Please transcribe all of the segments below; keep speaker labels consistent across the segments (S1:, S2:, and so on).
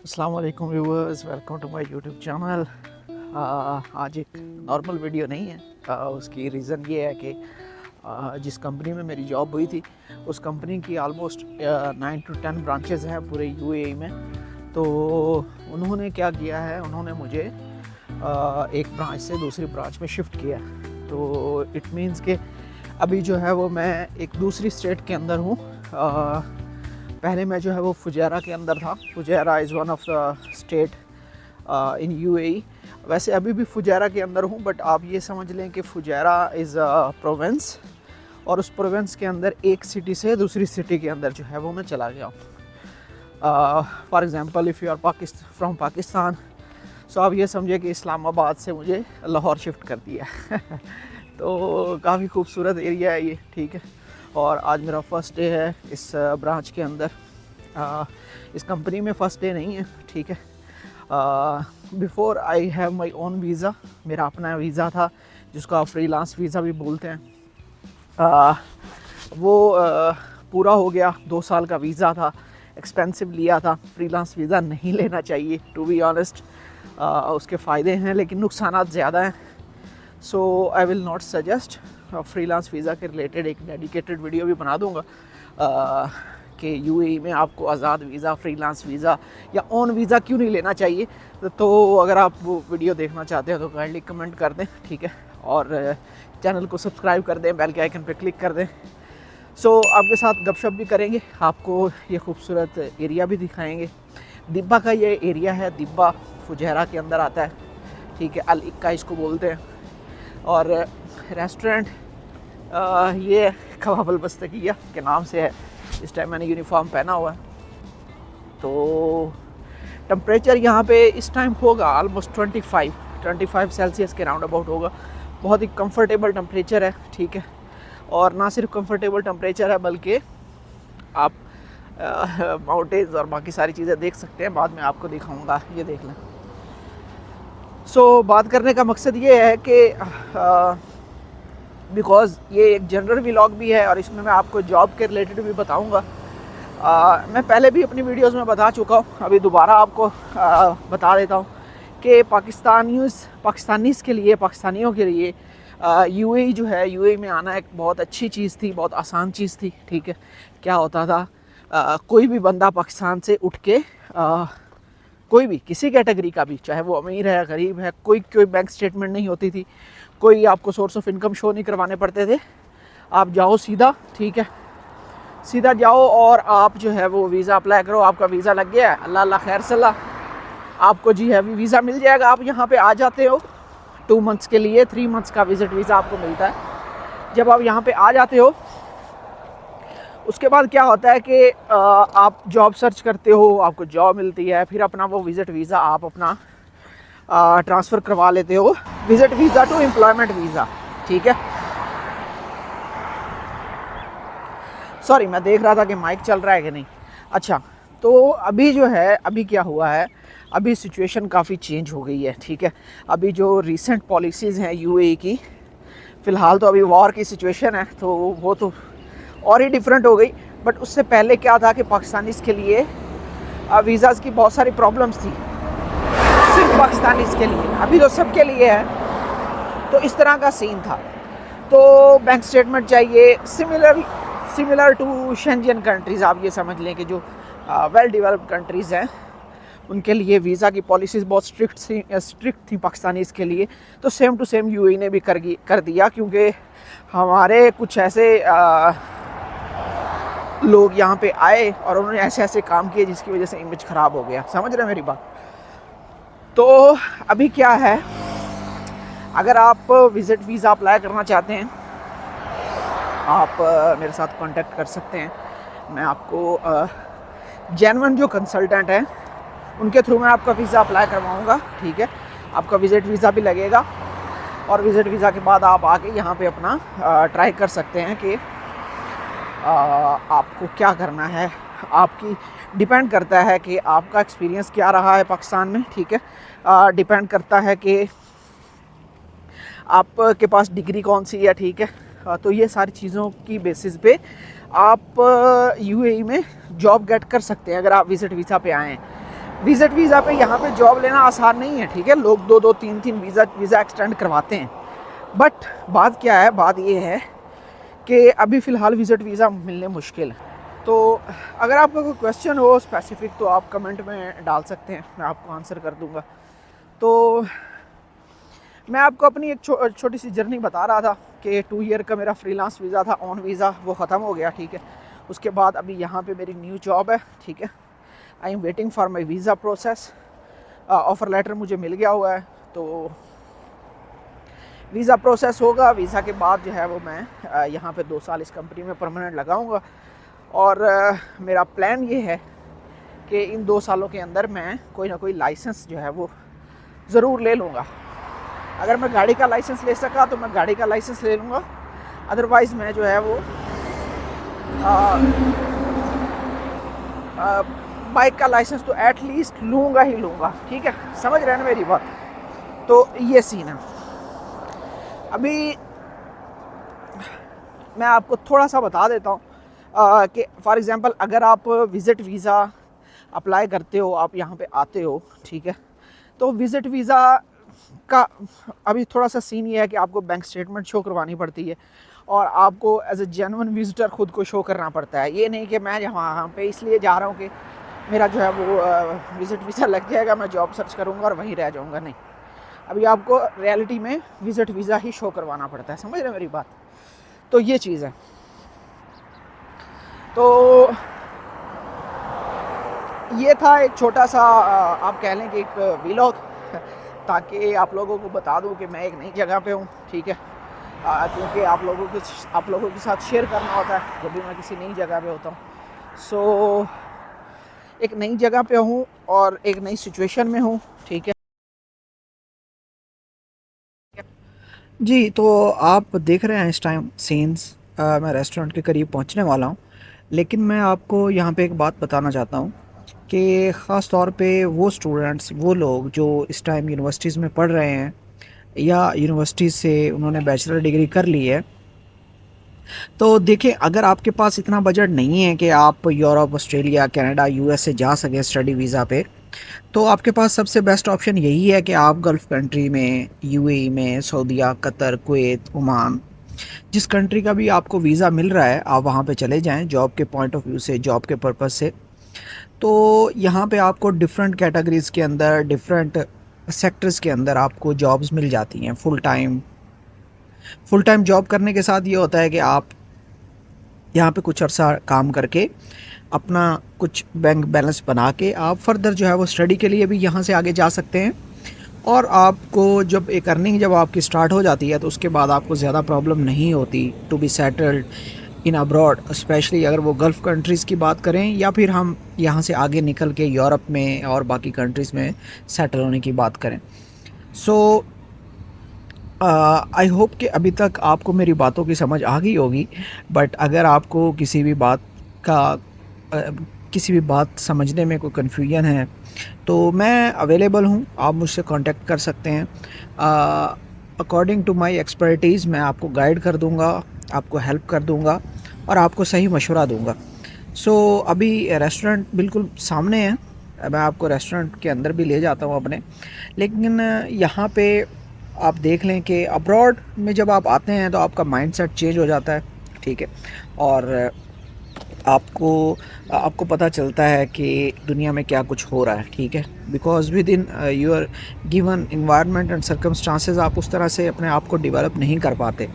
S1: अस्सलाम वालेकुम viewers, welcome to my YouTube channel. आज एक नॉर्मल वीडियो नहीं है। उसकी रीज़न ये है कि जिस कंपनी में मेरी जॉब हुई थी उस कंपनी की आलमोस्ट 9 to 10 ब्रांचेज़ हैं पूरे यूएई में। तो उन्होंने क्या किया है, उन्होंने मुझे एक ब्रांच से दूसरी ब्रांच में शिफ्ट किया। तो इट मीन्स कि अभी जो है वो मैं एक दूसरी स्टेट के अंदर हूँ। पहले मैं जो है वो फुजैरा के अंदर था। Fujairah is one of the state in UAE. वैसे अभी भी फुजैरा के अंदर हूँ, बट आप ये समझ लें कि फुजैरा इज़ प्रोविंस, और उस प्रोविंस के अंदर एक सिटी से दूसरी सिटी के अंदर जो है वो मैं चला गया हूँ। For example if you are from Pakistan, so आप ये समझे कि इस्लामाबाद से मुझे लाहौर शिफ्ट कर दिया। तो काफ़ी खूबसूरत एरिया है ये, ठीक है। और आज मेरा फ़र्स्ट डे है इस ब्रांच के अंदर। इस कंपनी में फ़र्स्ट डे नहीं है, ठीक है। Before I have my own visa, मेरा अपना वीज़ा था जिसको आप फ्रीलांस वीज़ा भी बोलते हैं। वो पूरा हो गया। 2 साल का वीज़ा था, एक्सपेंसिव लिया था। फ्रीलांस वीज़ा नहीं लेना चाहिए, टू बी ऑनेस्ट। उसके फ़ायदे हैं लेकिन नुकसानात ज़्यादा हैं। So I will not suggest. Freelance visa के रिलेटेड एक डेडिकेटेड वीडियो भी बना दूंगा कि यूएई में आपको आज़ाद वीज़ा, फ्रीलांस वीज़ा या ऑन वीज़ा क्यों नहीं लेना चाहिए। तो अगर आप वो वीडियो देखना चाहते हैं तो काइंडली कमेंट कर दें, ठीक है। और चैनल को सब्सक्राइब कर दें, बेल के आइकन पर क्लिक कर दें। सो आपके साथ गपशप भी करेंगे, आपको ये खूबसूरत एरिया भी दिखाएंगे। दिब्बा का ये एरिया है, दिब्बा फुजैरा के अंदर आता है, ठीक है। अल इक्का इसको बोलते हैं। और रेस्टोरेंट ये कबाब बस्तकिया के नाम से है। इस टाइम मैंने यूनिफॉर्म पहना हुआ है। तो टेम्परेचर यहाँ पे इस टाइम होगा आलमोस्ट 25 सेल्सियस के राउंड अबाउट होगा। बहुत ही कंफर्टेबल टेम्परेचर है, ठीक है। और ना सिर्फ कंफर्टेबल टेम्परेचर है बल्कि आप माउंटेन्स और बाकी सारी चीज़ें देख सकते हैं। बाद में आपको दिखाऊंगा, ये देख लें। सो बात करने का मकसद ये है कि बिकॉज़ ये एक जनरल व्लॉग भी है और इसमें मैं आपको जॉब के रिलेटेड भी बताऊंगा। मैं पहले भी अपनी वीडियोस में बता चुका हूँ, अभी दोबारा आपको बता देता हूँ कि पाकिस्तानीज़ के लिए, पाकिस्तानियों के लिए यूएई जो है, यूएई में आना एक बहुत अच्छी चीज़ थी, बहुत आसान चीज़ थी, ठीक है। क्या होता था, कोई भी बंदा पाकिस्तान से उठ के कोई भी किसी कैटेगरी का भी, चाहे वो अमीर है गरीब है, कोई बैंक स्टेटमेंट नहीं होती थी, कोई आपको सोर्स ऑफ इनकम शो नहीं करवाने पड़ते थे। आप जाओ सीधा, ठीक है, सीधा जाओ और आप जो है वो वीज़ा अप्लाई करो। आपका वीज़ा लग गया है, अल्लाह अल्लाह खैर सल्ला, आपको जी है वीज़ा मिल जाएगा। आप यहाँ पे आ जाते हो 2 मंथ्स के लिए, 3 मंथ्स का विज़िट वीज़ा आपको मिलता है। जब आप यहाँ पे आ जाते हो उसके बाद क्या होता है कि आप जॉब सर्च करते हो, आपको जॉब मिलती है, फिर अपना वो विज़िट वीज़ा आप अपना ट्रांसफ़र करवा लेते हो, visit visa to employment visa, ठीक है। सॉरी, मैं देख रहा था कि माइक चल रहा है कि नहीं। अच्छा, तो अभी जो है, अभी क्या हुआ है, अभी सिचुएशन काफ़ी चेंज हो गई है, ठीक है। अभी जो रीसेंट पॉलिसीज़ हैं यूएई की, फ़िलहाल तो अभी वॉर की सिचुएशन है तो वो तो और ही डिफरेंट हो गई। बट उससे पहले क्या था कि पाकिस्तानीज़ के लिए वीज़ाज़ की बहुत सारी प्रॉब्लम्स थी, सिर्फ पाकिस्तानीज़ के लिए, अभी तो सबके लिए है। तो इस तरह का सीन था। तो बैंक स्टेटमेंट चाहिए, सिमिलर टू शेंजन कंट्रीज़। आप ये समझ लें कि जो वेल डेवलप्ड कंट्रीज़ हैं उनके लिए वीज़ा की पॉलिसीज़ बहुत स्ट्रिक्ट थी पाकिस्तानीज़ के लिए। तो सेम टू सेम यूएई ने भी कर दिया, क्योंकि हमारे कुछ ऐसे लोग यहाँ पे आए और उन्होंने ऐसे ऐसे काम किए जिसकी वजह से इमेज ख़राब हो गया। समझ रहे हैं मेरी बात? तो अभी क्या है, अगर आप विज़िट वीज़ा अप्लाई करना चाहते हैं, आप मेरे साथ कांटेक्ट कर सकते हैं। मैं आपको जेन्युइन जो कंसल्टेंट हैं उनके थ्रू मैं आपका वीज़ा अप्लाई करवाऊँगा, ठीक है। आपका विज़िट वीज़ा भी लगेगा और विज़िट वीज़ा के बाद आप आके यहाँ पे अपना ट्राई कर सकते हैं कि आपको क्या करना है। आपकी डिपेंड करता है कि आपका एक्सपीरियंस क्या रहा है पाकिस्तान में, ठीक है। डिपेंड करता है कि आपके पास डिग्री कौन सी है, ठीक है। तो ये सारी चीज़ों की बेसिस पे आप यूएई में जॉब गेट कर सकते हैं अगर आप विज़िट वीज़ा पे आएँ। विज़िट वीज़ा पे यहाँ पे जॉब लेना आसान नहीं है, ठीक है। लोग 2-2 3-3 वीज़ा एक्सटेंड करवाते हैं। बट बात क्या है, बात ये है कि अभी फ़िलहाल विज़िट वीज़ा मिलने मुश्किल है। तो अगर आपका कोई क्वेश्चन हो स्पेसिफ़िक तो आप कमेंट में डाल सकते हैं, मैं आपको आंसर कर दूँगा। तो मैं आपको अपनी एक छोटी सी जर्नी बता रहा था कि 2 ईयर का मेरा फ्रीलांस वीज़ा था, ऑन वीज़ा, वो ख़त्म हो गया, ठीक है। उसके बाद अभी यहाँ पे मेरी न्यू जॉब है, ठीक है। I am waiting for my visa process. Offer letter मुझे मिल गया हुआ है, तो वीज़ा प्रोसेस होगा। वीज़ा के बाद जो है वो मैं यहाँ पे 2 साल इस कंपनी में परमानेंट लगाऊँगा। और मेरा प्लान ये है कि इन 2 सालों के अंदर मैं कोई ना कोई लाइसेंस जो है वो ज़रूर ले लूँगा। अगर मैं गाड़ी का लाइसेंस ले सका तो मैं गाड़ी का लाइसेंस ले लूँगा, अदरवाइज़ मैं जो है वो बाइक का लाइसेंस तो एटलीस्ट लूँगा ही लूँगा, ठीक है। समझ रहे हैं ना मेरी बात? तो ये सीन है। अभी मैं आपको थोड़ा सा बता देता हूँ कि फॉर एग्ज़ाम्पल अगर आप विज़िट वीज़ा अप्लाई करते हो, आप यहाँ पे आते हो, ठीक है। तो विज़िट वीज़ा का अभी थोड़ा सा सीन ये है कि आपको बैंक स्टेटमेंट शो करवानी पड़ती है और आपको एज ए जेन्युइन विजिटर खुद को शो करना पड़ता है। ये नहीं कि मैं यहाँ पे इसलिए जा रहा हूँ कि मेरा जो है वो विज़िट वीज़ा लग जाएगा, मैं जॉब सर्च करूँगा और वहीं रह जाऊँगा, नहीं। अभी आपको रियलिटी में विज़िट वीज़ा ही शो करवाना पड़ता है, समझ रहे मेरी बात? तो ये चीज़ है। तो ये था एक छोटा सा आप कह लें कि एक व्लॉग, ताकि आप लोगों को बता दूं कि मैं एक नई जगह पे हूँ, ठीक है। क्योंकि आप लोगों के साथ शेयर करना होता है जब भी मैं किसी नई जगह पे होता हूँ। सो एक नई जगह पे हूँ और एक नई सिचुएशन में हूँ, ठीक है जी। तो आप देख रहे हैं इस टाइम सीन्स, मैं रेस्टोरेंट के करीब पहुँचने वाला हूँ। लेकिन मैं आपको यहाँ पे एक बात बताना चाहता हूँ कि ख़ास तौर पे वो स्टूडेंट्स, वो लोग जो इस टाइम यूनिवर्सिटीज़ में पढ़ रहे हैं या यूनिवर्सिटीज़ से उन्होंने बैचलर डिग्री कर ली है, तो देखिए अगर आपके पास इतना बजट नहीं है कि आप यूरोप, ऑस्ट्रेलिया, कनाडा, यूएस से जा सकें स्टडी वीज़ा पे, तो आपके पास सबसे बेस्ट ऑप्शन यही है कि आप गल्फ़ कंट्री में, यूएई में, सऊदीया, कतर, कुवैत, ओमान, जिस कंट्री का भी आपको वीज़ा मिल रहा है आप वहाँ पे चले जाएं जॉब के पॉइंट ऑफ व्यू से, जॉब के पर्पज़ से। तो यहाँ पे आपको डिफरेंट कैटेगरीज़ के अंदर, डिफरेंट सेक्टर्स के अंदर आपको जॉब्स मिल जाती हैं। फुल टाइम जॉब करने के साथ ये होता है कि आप यहाँ पे कुछ अर्सा काम करके अपना कुछ बैंक बैलेंस बना के आप फर्दर जो है वो स्टडी के लिए भी यहाँ से आगे जा सकते हैं। और आपको जब एक अर्निंग जब आपकी स्टार्ट हो जाती है तो उसके बाद आपको ज़्यादा प्रॉब्लम नहीं होती to be settled in abroad, specially अगर वो गल्फ़ कंट्रीज़ की बात करें या फिर हम यहाँ से आगे निकल के यूरोप में और बाकी कंट्रीज़ में सेटल होने की बात करें। सो आई होप कि अभी तक आपको मेरी बातों की समझ आ गई होगी। बट अगर आपको किसी भी बात समझने में कोई कन्फ्यूजन है तो मैं अवेलेबल हूँ, आप मुझसे कांटेक्ट कर सकते हैं। अकॉर्डिंग टू माय एक्सपर्टीज़ मैं आपको गाइड कर दूँगा, आपको हेल्प कर दूँगा और आपको सही मशवरा दूँगा। सो अभी रेस्टोरेंट बिल्कुल सामने है, मैं आपको रेस्टोरेंट के अंदर भी ले जाता हूँ अपने। लेकिन यहाँ पे आप देख लें कि अब्रॉड में जब आप आते हैं तो आपका माइंडसेट चेंज हो जाता है, ठीक है। और आपको पता चलता है कि दुनिया में क्या कुछ हो रहा है, ठीक है। Because with in your given environment and circumstances आप उस तरह से अपने आप को डेवलप नहीं कर पाते।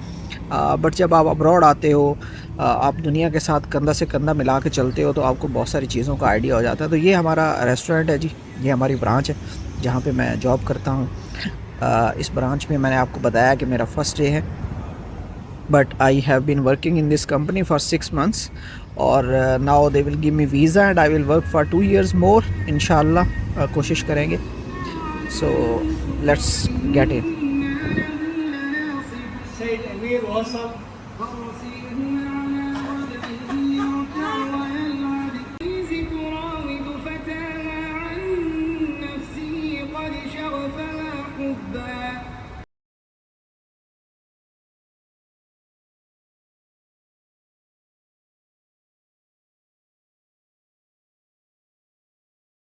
S1: बट जब आप अब्रॉड आते हो, आप दुनिया के साथ कंधा से कंधा मिला के चलते हो तो आपको बहुत सारी चीज़ों का आइडिया हो जाता है। तो ये हमारा रेस्टोरेंट है जी, ये हमारी ब्रांच है जहाँ पे मैं जॉब करता हूँ। इस ब्रांच में मैंने आपको बताया कि मेरा फर्स्ट डे है, but I have been working in this company for 6 months और now they will give me visa and I will work for 2 years more इंशाल्लाह। कोशिश करेंगे। So let's get in.